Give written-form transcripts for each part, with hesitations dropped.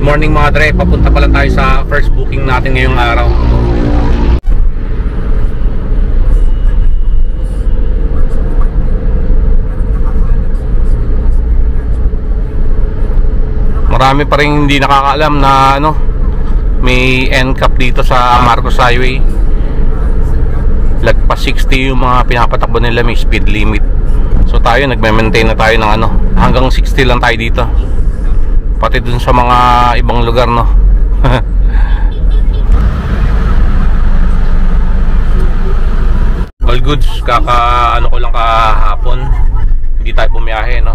morning mga dre, papunta pala tayo sa first booking natin ngayong araw. Marami pa rin hindi nakakaalam na may NCAP dito sa Marcos Highway. Lagpas 60 yung mga pinapatakbo nila, may speed limit. So tayo nagme-maintain na tayo ng hanggang 60 lang tayo dito. Pati dun sa mga ibang lugar, no. All goods, ko lang kahapon. Hindi tayo bumiyahe, no.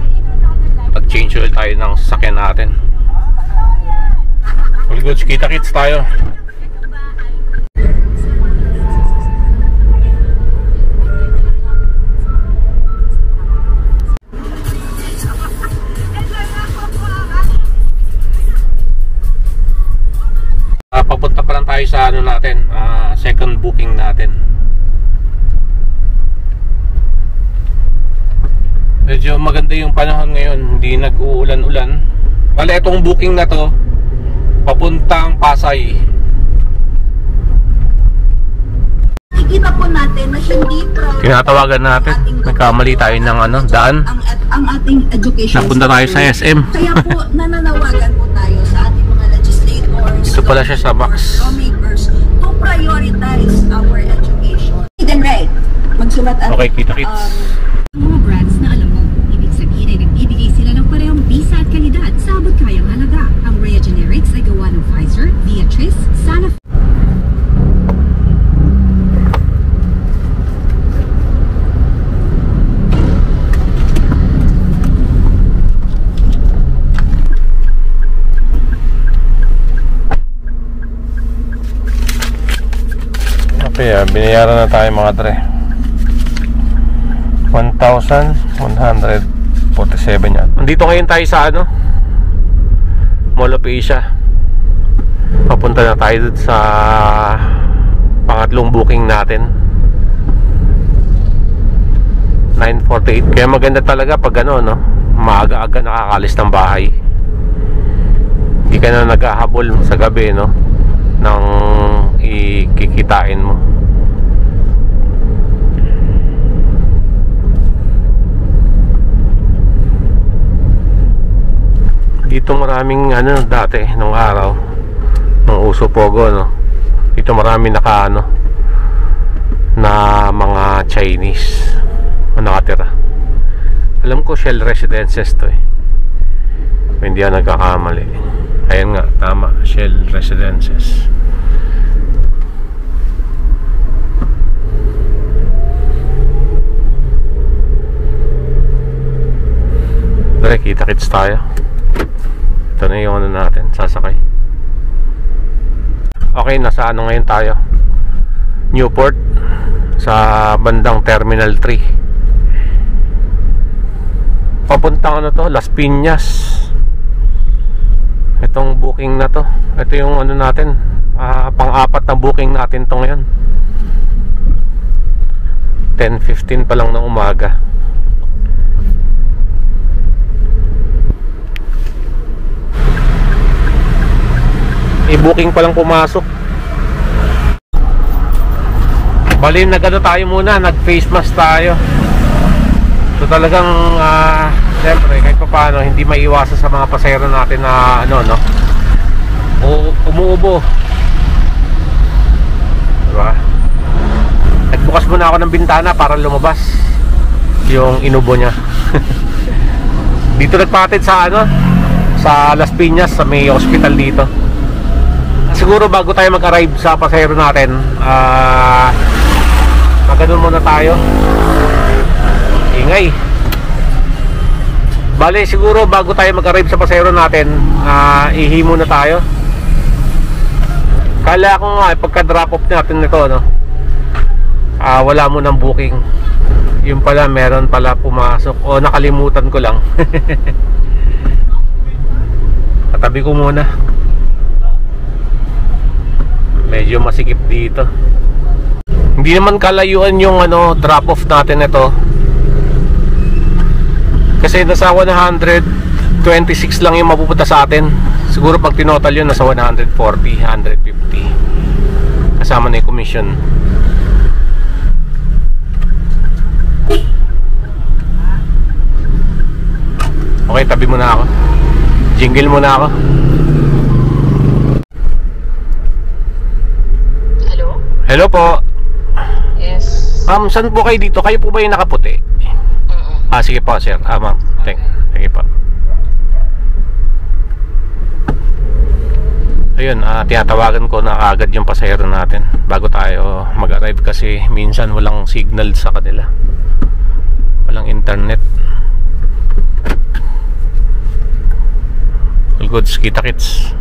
Nag-change oil tayo ng sasakyan natin. All goods, kita-kits tayo. Papunta pa lang tayo sa natin, second booking natin. Medyo maganda yung panahon ngayon, hindi nag-uulan-ulan. Bale, itong booking na to papuntang Pasay. Nakikita po natin na hindi proud. Tinatawagan natin, nagkamali tayo ng daan. Ang ating education. Napunta tayo sa SM. Kaya po nananawagan po tayo sa ating mga legislators. Ito pala siya sa box. Lawmakers to prioritize our education. Then right, magsulat at Okay, kita-kits. Mga brands na alam mo, ibig sabihin ay nagbibigay sila ng parehong bisa at kalidad sa abot kayang halaga. Ang Rhea Generics ay gawa ng Pfizer, Viatris, Sanofi. Okay, binayaran na tayo mga dre. 1,147 yan. Nandito ngayon tayo sa Mall of Asia. Papunta na tayo dun sa pangatlong booking natin. 9:48. Kaya maganda talaga pag maaga-aga nakakalis ng bahay. Hindi ka na naghahabol sa gabi, nang ikikitain mo. Dito maraming dati nung araw nung uso pogo, dito marami na mga Chinese nakatira. Alam ko Shell Residences to hindi ako nagkakamali. Ayan nga, tama, Shell Residences. Dere, kita-kits tayo. Ito na yung natin, sasakay. Okay, nasa ngayon tayo? Newport, sa bandang Terminal 3. Papuntang to, Las Piñas. Itong booking na to, ito yung natin, pang-apat na booking natin to ngayon. 10:15 pa lang ng umaga. I-booking pa lang pumasok. Bali, tayo muna, nag-face mask tayo. So talagang siyempre kahit pa paano hindi maiiwasan sa mga pasahero natin na umuubo, diba? Nagbukas muna ako ng bintana para lumabas yung inubo niya. Dito nagpatid sa sa Las Piñas, sa may hospital dito. Siguro bago tayo mag-arrive sa pasahero natin, magano'n muna tayo. Ingay. Bale, siguro bago tayo mag-arrive sa pasahero natin, ihi muna tayo. Kala ko nga, pagka-drop off natin nito, wala mo ng booking. Yung pala, meron pala pumasok. O, nakalimutan ko lang. Katabi ko muna. Medyo masikip dito. Hindi naman kalayuan yung drop off natin ito. Kasi nasa 100 26 lang yung mapupunta sa atin. Siguro pag tinotal yun, nasa 140, 150 kasama na yung commission. Okay, tabi muna ako. Jingle muna ako. Hello? Hello po. Yes. Ma'am, saan po kayo dito? Kayo po ba yung nakaputi? Sige po, sir. Ma'am. Thank you po. Ayun, tinatawagan ko na agad yung pasahero natin bago tayo mag-arrive kasi minsan walang signal sa kanila. Walang internet. All goods, kita-kits.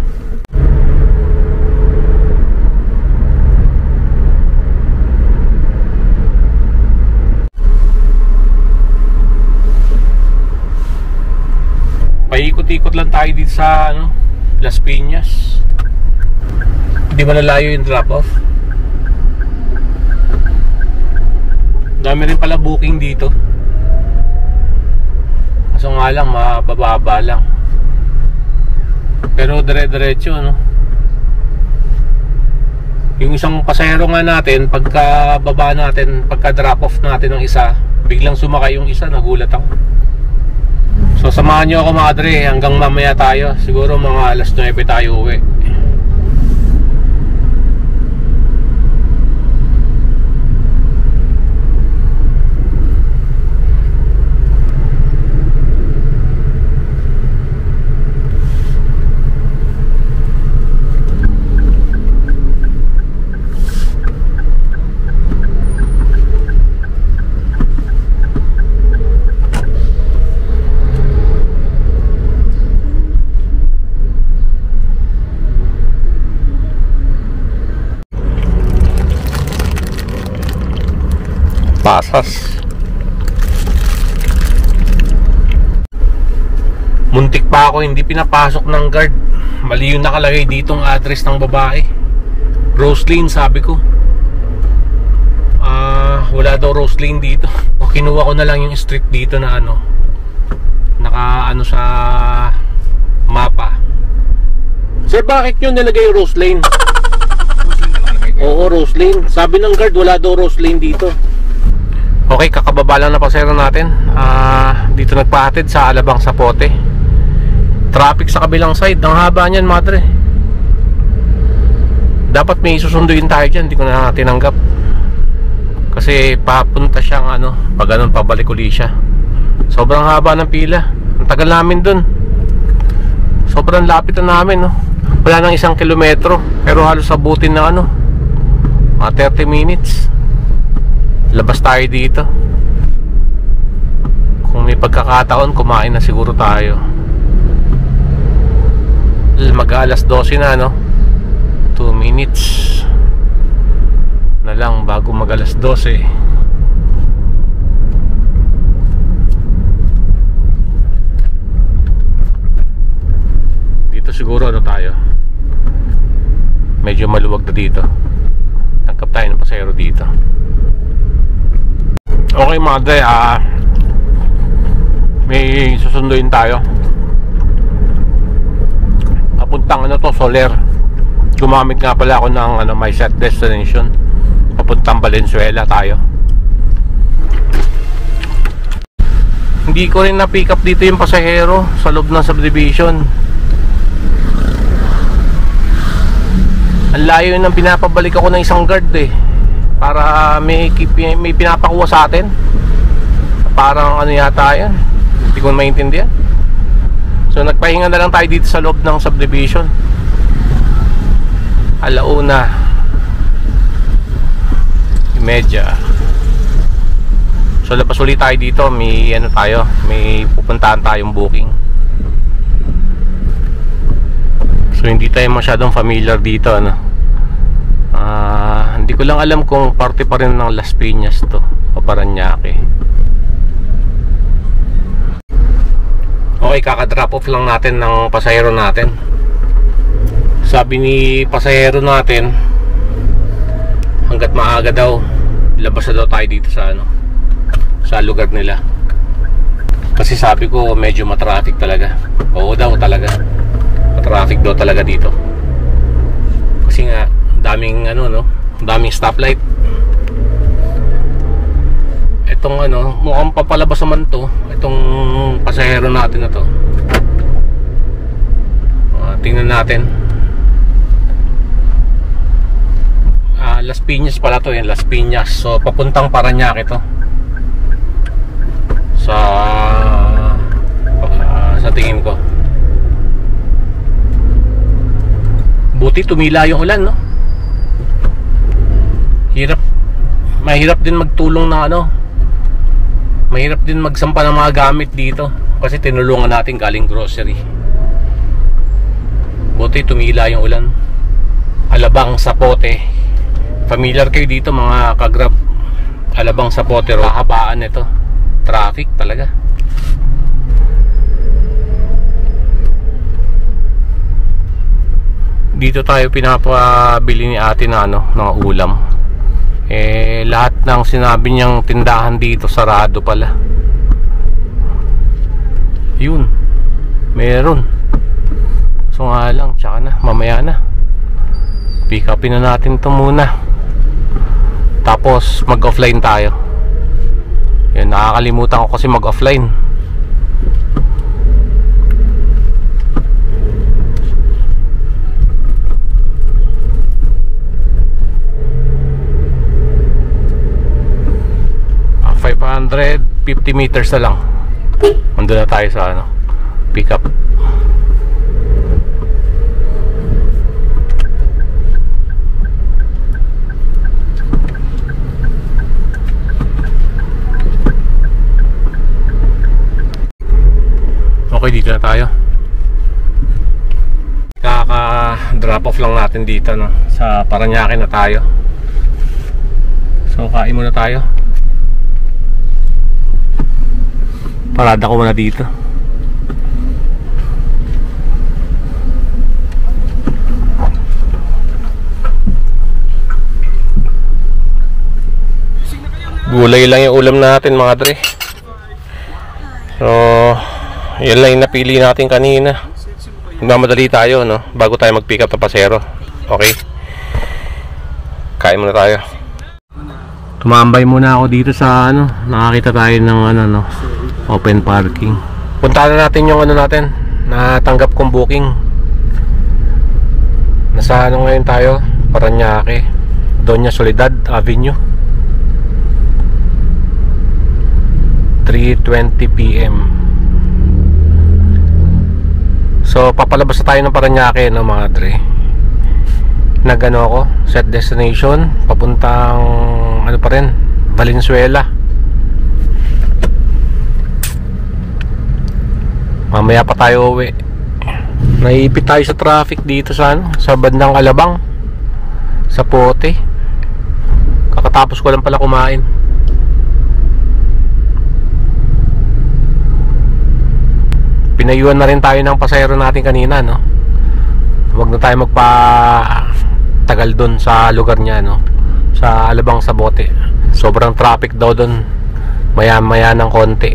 Paikot-ikot lang tayo dito sa Las Piñas. Hindi malalayo yung drop-off. Dami rin pala booking dito. Kaso nga lang, mabababa lang. Pero dire-diretso, yung isang pasahero nga natin, pagka baba natin, pagka drop-off natin ng isa, biglang sumakay yung isa, nagulat ako. So samahan nyo ako mga dre, hanggang mamaya tayo. Siguro mga alas 9 tayo uwi. Pasas. Muntik pa ako hindi pinapasok ng guard. Mali yung nakalagay ditong address ng babae. Roslyn, sabi ko. Wala daw Roslyn dito. O kinuha ko na lang yung street dito na naka sa mapa. Sir, bakit nyo nilagay Roslyn? Oo, Roslyn. Sabi ng guard wala daw Roslyn dito. Okay, kakababa lang na pasahero natin. Dito nagpahatid sa Alabang Sapote. Traffic sa kabilang side. Ang haba niyan, madre. Dapat may susunduin tayo dyan. Hindi ko na tinanggap. Kasi papunta siyang pag ganun pabalik uli siya. Sobrang haba ng pila. Ang tagal namin dun. Sobrang lapit na namin, Wala nang 1 kilometro. Pero halos abutin na mga 30 minutes. Labas tayo dito. Kung may pagkakataon, kumain na siguro tayo. Mag-alas 12 na, 2 minutes na lang bago mag-alas 12. Dito siguro tayo. Medyo maluwag na dito. Tangkap tayo ng pasahero dito. Okay madre, may susunduin tayo. Papuntang Soler. Gumamit nga pala ako ng my set destination. Papuntang Valenzuela tayo. Hindi ko rin na-pick up dito yung pasahero sa loob ng subdivision. Ang layo ng pinapabalik ako ng isang guard para may pinapakuha sa atin. Parang yata yan. Hindi ko maintindihan. So nagpahinga na lang tayo dito sa loob ng subdivision. 1:30. So labas ulit tayo dito. May may pupuntahan tayong booking. So hindi tayo masyadong familiar dito hindi ko lang alam kung parte pa rin ng Las Piñas to o Parañaque. Okay, kaka-drop off lang natin ng pasahero natin. Sabi ni pasahero natin hanggat maaga daw labas na daw tayo dito sa sa lugar nila. Kasi sabi ko medyo matraffic talaga. Oo daw talaga, matraffic daw talaga dito. Kasi nga daming daming stoplight. Itong mukhang papalabas naman to, itong pasahero natin na to. Tingnan natin. Las Piñas pala to, Las Piñas. So papuntang Parañaque to. Sa tingin ko. Buti tumila yung ulan, no? Mahirap din magtulong na mahirap din magsampa ng mga gamit dito kasi tinulungan natin galing grocery. Buti tumila yung ulan. Alabang Zapote. Familiar kayo dito mga kagrab. Alabang Zapote, habaan nito. Traffic talaga. Dito tayo pinapabili ni ate na ng ulam. Lahat ng sinabi niyang tindahan dito sarado pala. Yun, meron. So nga lang, tsaka na, mamaya na. Pick upin na natin to muna. Tapos mag-offline tayo. Yan, nakakalimutan ko kasi mag-offline. Ah, 550 meters na lang. Nandun na tayo sa pick up. Okay, dito na tayo. Kaka-drop off lang natin dito sa Parañaque na tayo. So kain muna tayo. Parada ko muna dito. Gulay lang yung ulam natin mga dre. So yan lang yung napili natin kanina. Magmamadali tayo bago tayo mag-pick up ng pasero. Okay, kain muna tayo. Tumambay muna ako dito sa nakakita tayo ng open parking. Puntahan na natin yung natin natanggap kong booking. Nasa ngayon tayo, Parañaque, Doña Soledad Avenue. 3:20 PM. So papalabas na tayo ng Parañaque mga dre. Nag ako, set destination papuntang pa rin, Valenzuela. Mamaya pa tayo uwi. Naiipit tayo sa traffic dito sa bandang Alabang Zapote. Kakatapos ko lang pala kumain. Pinayuan na rin tayo ng pasahero natin kanina Huwag na tayo magpa-tagal doon sa lugar niya sa Alabang Zapote. Sobrang traffic daw doon. Maya-maya ng konti.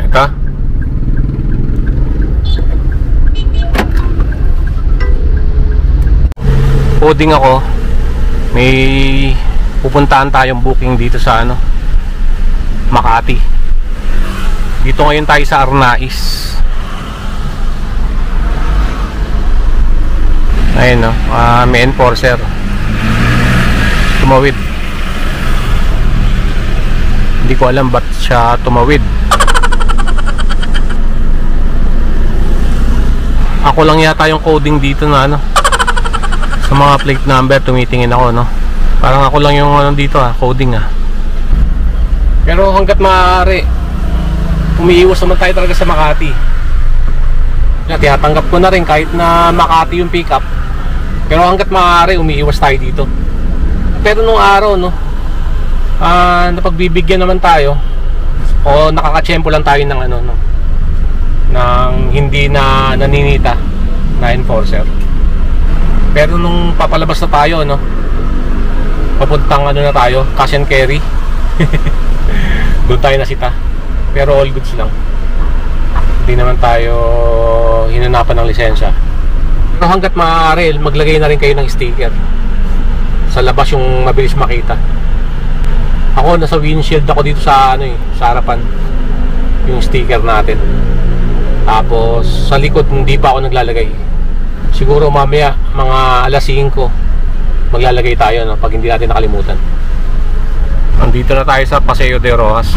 Eka? Coding ako. May pupuntahan tayong booking dito sa Makati. Dito ngayon tayo sa Arnaiz. Ayun may enforcer. Tumawid. Hindi ko alam ba't siya tumawid. Ako lang yata yung coding dito na sa mga plate number tumitingin ako Parang ako lang yung dito coding Pero hanggat maaari umiiwas naman tayo talaga sa Makati. Tinatanggap ko na rin kahit na Makati yung pick up. Pero hanggat maaari umiiwas tayo dito. Pero nung araw napagbibigyan naman tayo. o nakakatsyempo lang tayo ng ano, no, ng hindi na naninita na enforcer. Pero nung papalabas na tayo, no, papuntang ano na tayo, cash and carry. Doon tayo nasita. Pero all goods lang. Hindi naman tayo hinanapan ng lisensya. Pero hanggat maaari, maglagay na rin kayo ng sticker sa labas, yung mabilis makita. Ako nasa windshield ako dito sa ano sa harapan, yung sticker natin. Tapos sa likod hindi pa ako naglalagay. Siguro mamaya mga alas 5 maglalagay tayo, no, pag hindi natin nakalimutan. Andito na tayo sa Paseo de Rojas.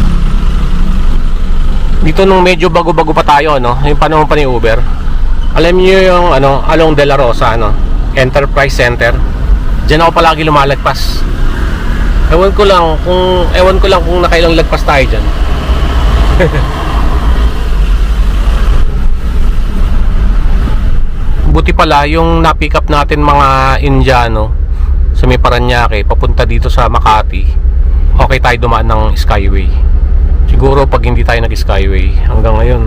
Dito nung medyo bago-bago pa tayo, no, yung panahon pa ni Uber. Alam niyo yung ano, along De La Rosa, no, Enterprise Center. Diyan ako palagi lumalagpas. Ewan ko lang kung nakailang lagpas tayo dyan. Buti pala yung na-pick up natin mga Indiano sa may Paranaque papunta dito sa Makati. Okay tayo dumaan ng Skyway. Siguro pag hindi tayo nag-Skyway hanggang ngayon,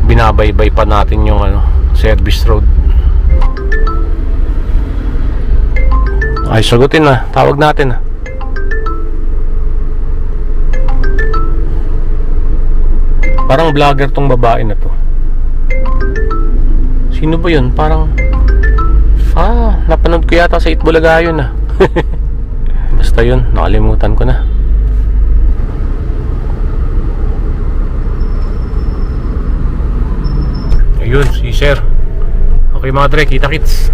binabaybay pa natin yung ano, service road. Ay, sagutin na. Tawag natin na. Parang vlogger tong babae na to. Sino ba yun? Parang napanood ko yata sa Itbulaga yun, ah. Basta yun, nakalimutan ko na. Ayun, si Sir. Okay mga Dre, kita-kits.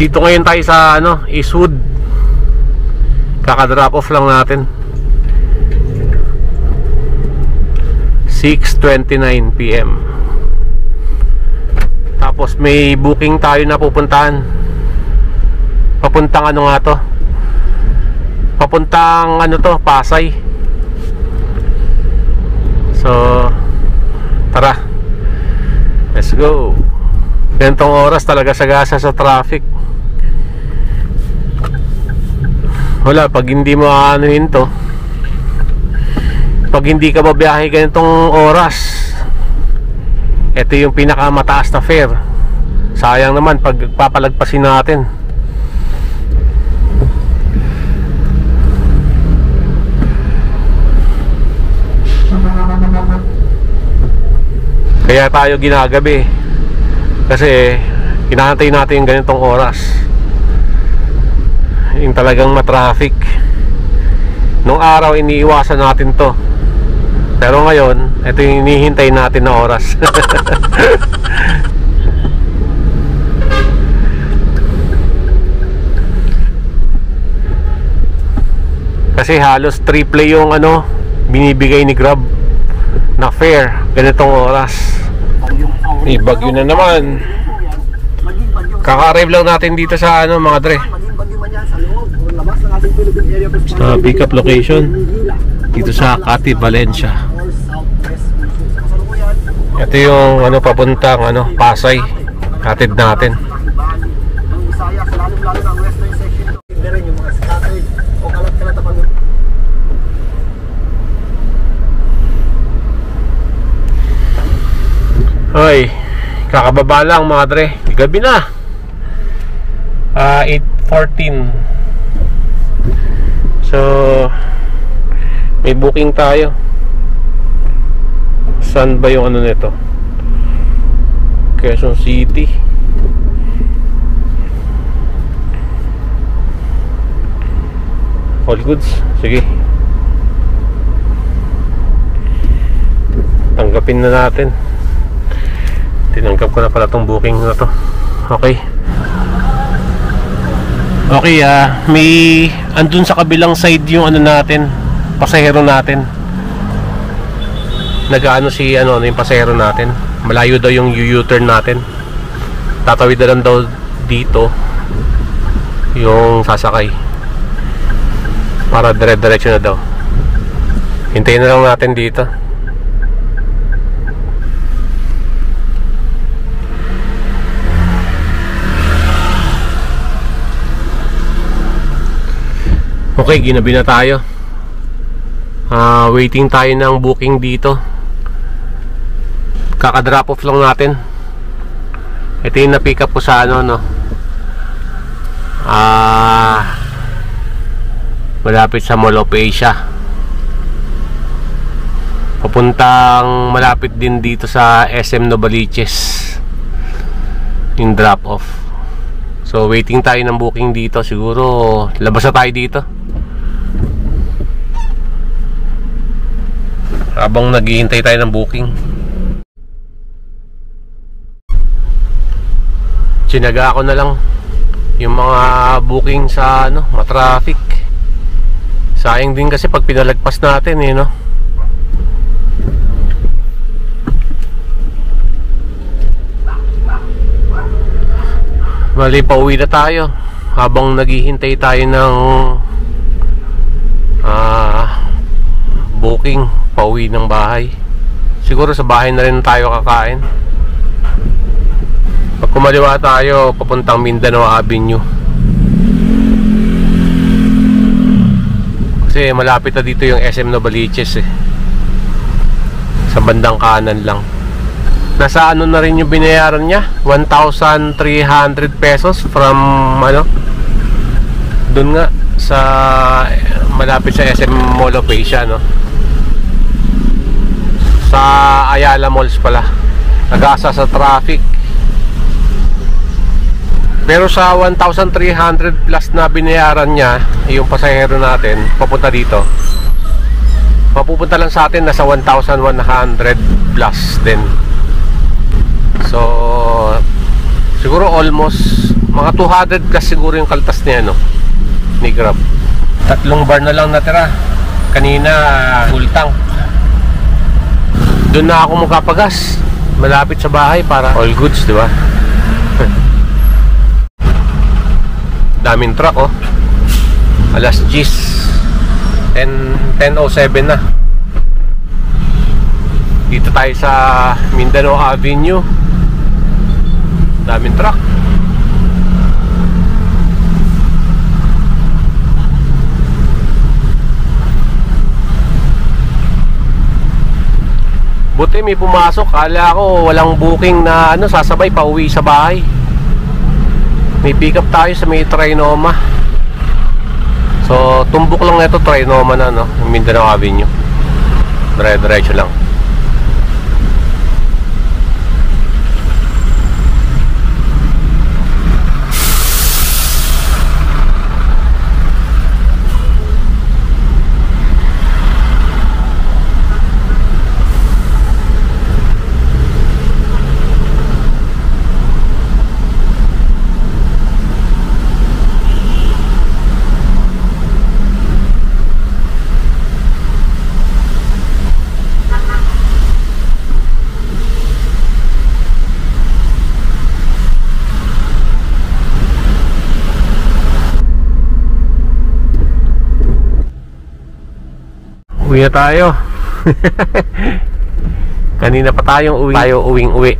Dito ngayon tayo sa ano, Eastwood. Kaka-drop off lang natin. 6:29 PM. Tapos may booking tayo na pupuntahan. Papuntang ano nga to? Papuntang ano to, Pasay. So, tara. Let's go. Gantong oras talaga sagasa sa traffic. Wala, pag hindi mo aanuhin to, pag hindi ka babiyahe ganitong oras, ito yung pinakamataas na fare. Sayang naman pag papalagpasin natin. Kaya tayo ginagabi, kasi hinahantay natin yung ganitong oras, yung talagang matraffic. Nung araw iniiwasan natin to, pero ngayon ito yung hinihintay natin na oras. Kasi halos triple yung ano binibigay ni Grab na fare ganitong oras. May bagyo na naman. Kaka-arrive lang natin dito sa ano mga Dre, sa pick up location dito sa Cati, Valencia. Ito yung ano papuntang ano Pasay. Hatid natin. Ay, kakababa lang mga Dre. Gabi na. 8:14. So, may booking tayo. Saan ba yung ano nito? Quezon City. All goods. Sige. Tanggapin na natin. Tinanggap ko na pala tong booking na to. Okay. Okay, may andun sa kabilang side yung ano natin, pasahero natin. Nag-ano si yung pasahero natin. Malayo daw yung U-turn natin. Tatawid na lang daw dito yung sasakay. Para dire-diretso na daw. Hintayin na lang natin dito. Okay, ginabi na tayo. Waiting tayo ng booking dito. Kaka-drop off lang natin. Ito yung na-pick up ko sa malapit sa Mall of Asia. Papuntang malapit din dito sa SM Novaliches yung drop off. So waiting tayo ng booking dito. Siguro labas na tayo dito habang naghihintay tayo ng booking. Sinaga ko na lang yung mga booking sa matraffic. Sayang din kasi pag pinalagpas natin Bali, pauwi na tayo habang naghihintay tayo ng booking. Pauwi ng bahay. Siguro sa bahay na rin tayo kakain. Pag kumaliwa tayo papuntang Mindanao Avenue, kasi malapit na dito yung SM Novaliches sa bandang kanan lang. Nasa na rin yung binayaran niya, 1,300 pesos from doon nga sa malapit sa SM Mall of Asia, sa Ayala Malls pala. Nag-asa sa traffic. Pero sa 1,300 plus na binayaran niya yung pasahero natin papunta dito, mapupunta lang sa atin nasa 1,100 plus din. So siguro almost mga 200 plus siguro yung kaltas niya ni Grab. 3 bar na lang natira. Kanina full tank. Doon na ako magpapagas malapit sa bahay para all goods, di ba? Daming truck alas 10:07 na. Dito tayo sa Mindanao Avenue. Daming truck. Buti may pumasok. Kala ko walang booking na sasabay pauwi sa bahay. May pick up tayo sa may Trinoma. So tumbok lang ito, Trinoma na Mindanao Avenue. Dire-diretso lang. Uwi na tayo. Kanina pa tayong uwi.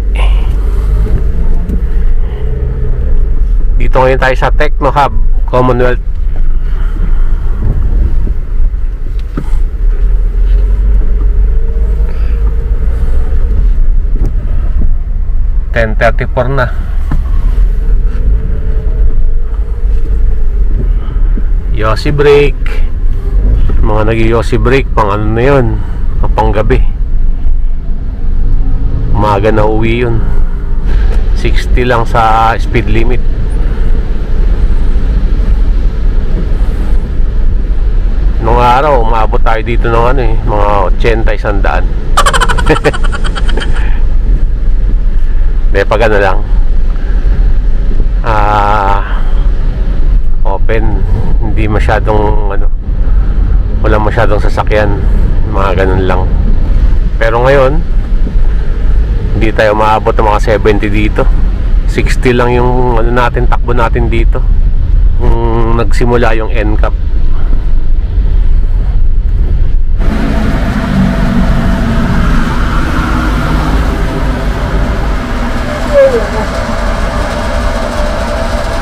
Dito ngayon tayo sa Techno Hub, Commonwealth. (10:34) na. Yossi break. Mga nag-yossi break pang na yun, pang gabi. Umaga na uwi yun. 60 lang sa speed limit. Nung araw umabot tayo dito ng mga 80, 100. Pag lang open Hindi masyadong walang masyadong sasakyan, mga ganun lang. Pero ngayon hindi tayo maabot ng mga 70 dito. 60 lang yung natin, takbo natin dito kung nagsimula yung NCAP.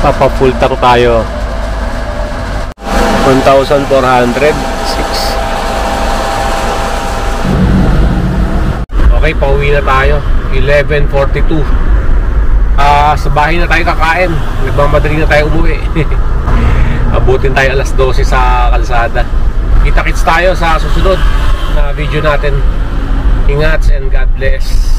Papa full tank tayo. 1,406. Okay, pauwi na tayo. 11:42. Sa bahay na tayo kakain. Nagmamadali na tayo umuwi. Abutin tayo alas 12 sa kalsada. Kita-kits tayo sa susunod na video natin. Ingat and God bless.